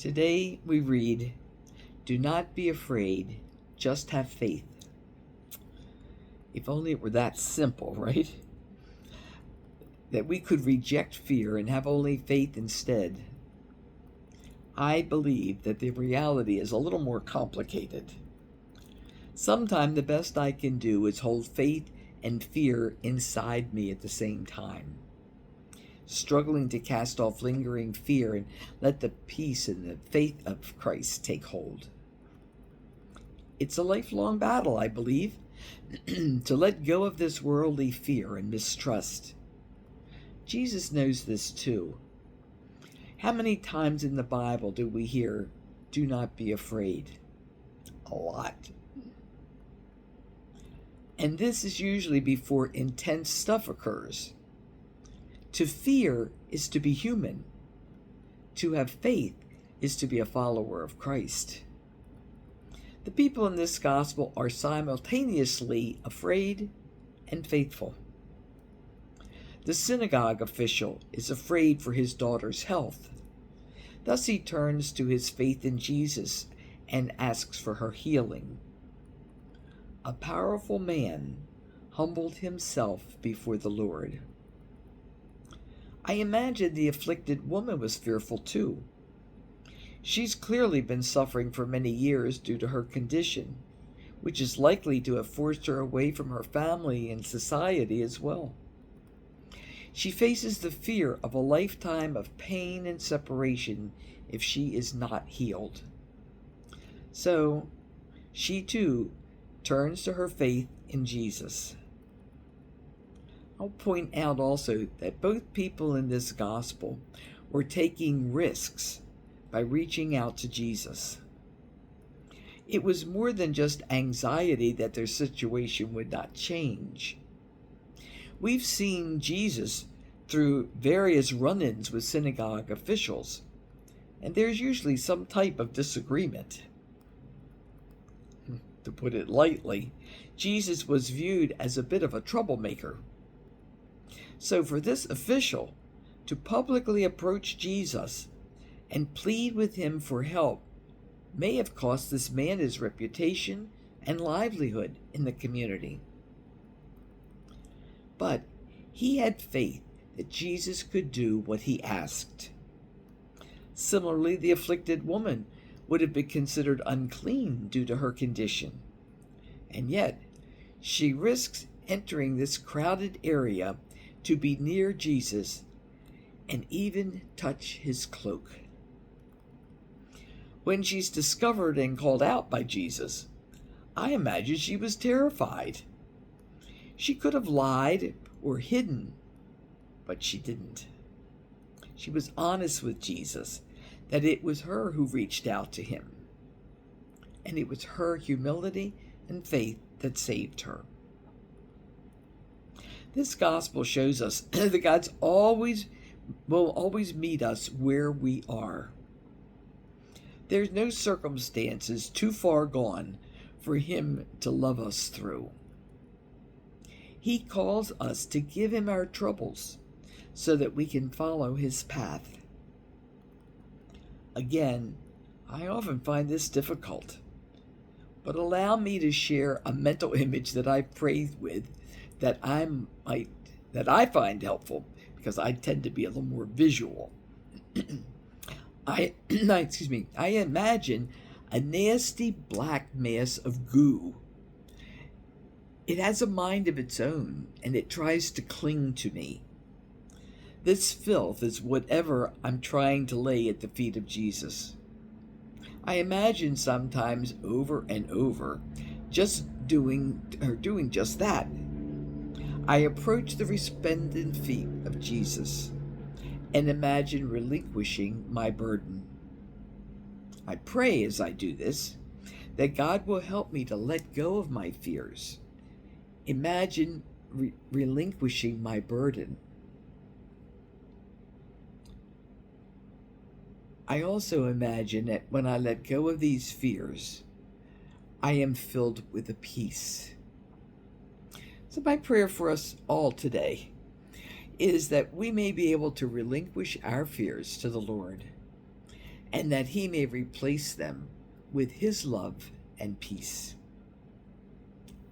Today we read, "Do not be afraid, just have faith." If only it were that simple, right? That we could reject fear and have only faith instead. I believe that the reality is a little more complicated. Sometimes the best I can do is hold faith and fear inside me at the same time, struggling to cast off lingering fear and let the peace and the faith of Christ take hold. It's a lifelong battle, I believe, to let go of this worldly fear and mistrust. Jesus knows this too. How many times in the Bible do we hear, "Do not be afraid"? A lot. And this is usually before intense stuff occurs. To fear is to be human. To have faith is to be a follower of Christ. The people in this gospel are simultaneously afraid and faithful. The synagogue official is afraid for his daughter's health. Thus he turns to his faith in Jesus and asks for her healing. A powerful man humbled himself before the Lord. I imagine the afflicted woman was fearful too. She's clearly been suffering for many years due to her condition, which is likely to have forced her away from her family and society as well. She faces the fear of a lifetime of pain and separation if she is not healed. So, she too turns to her faith in Jesus. I'll point out also that both people in this gospel were taking risks by reaching out to Jesus. It was more than just anxiety that their situation would not change. We've seen Jesus through various run-ins with synagogue officials, and there's usually some type of disagreement. To put it lightly, Jesus was viewed as a bit of a troublemaker. So for this official to publicly approach Jesus and plead with him for help may have cost this man his reputation and livelihood in the community. But he had faith that Jesus could do what he asked. Similarly, the afflicted woman would have been considered unclean due to her condition. And yet, she risks entering this crowded area to be near Jesus and even touch his cloak. When she's discovered and called out by Jesus, I imagine she was terrified. She could have lied or hidden, but she didn't. She was honest with Jesus that it was her who reached out to him, and it was her humility and faith that saved her. This gospel shows us that God will always meet us where we are. There's no circumstances too far gone for him to love us through. He calls us to give him our troubles so that we can follow his path. Again, I often find this difficult, but allow me to share a mental image that I've prayed with that I find helpful because I tend to be a little more visual. I imagine a nasty black mass of goo. It has a mind of its own, and it tries to cling to me. This filth is whatever I'm trying to lay at the feet of Jesus. I imagine sometimes over and over doing just that. I approach the resplendent feet of Jesus and imagine relinquishing my burden. I pray as I do this that God will help me to let go of my fears. Imagine relinquishing my burden. I also imagine that when I let go of these fears, I am filled with a peace. So my prayer for us all today is that we may be able to relinquish our fears to the Lord and that he may replace them with his love and peace.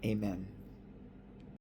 Amen.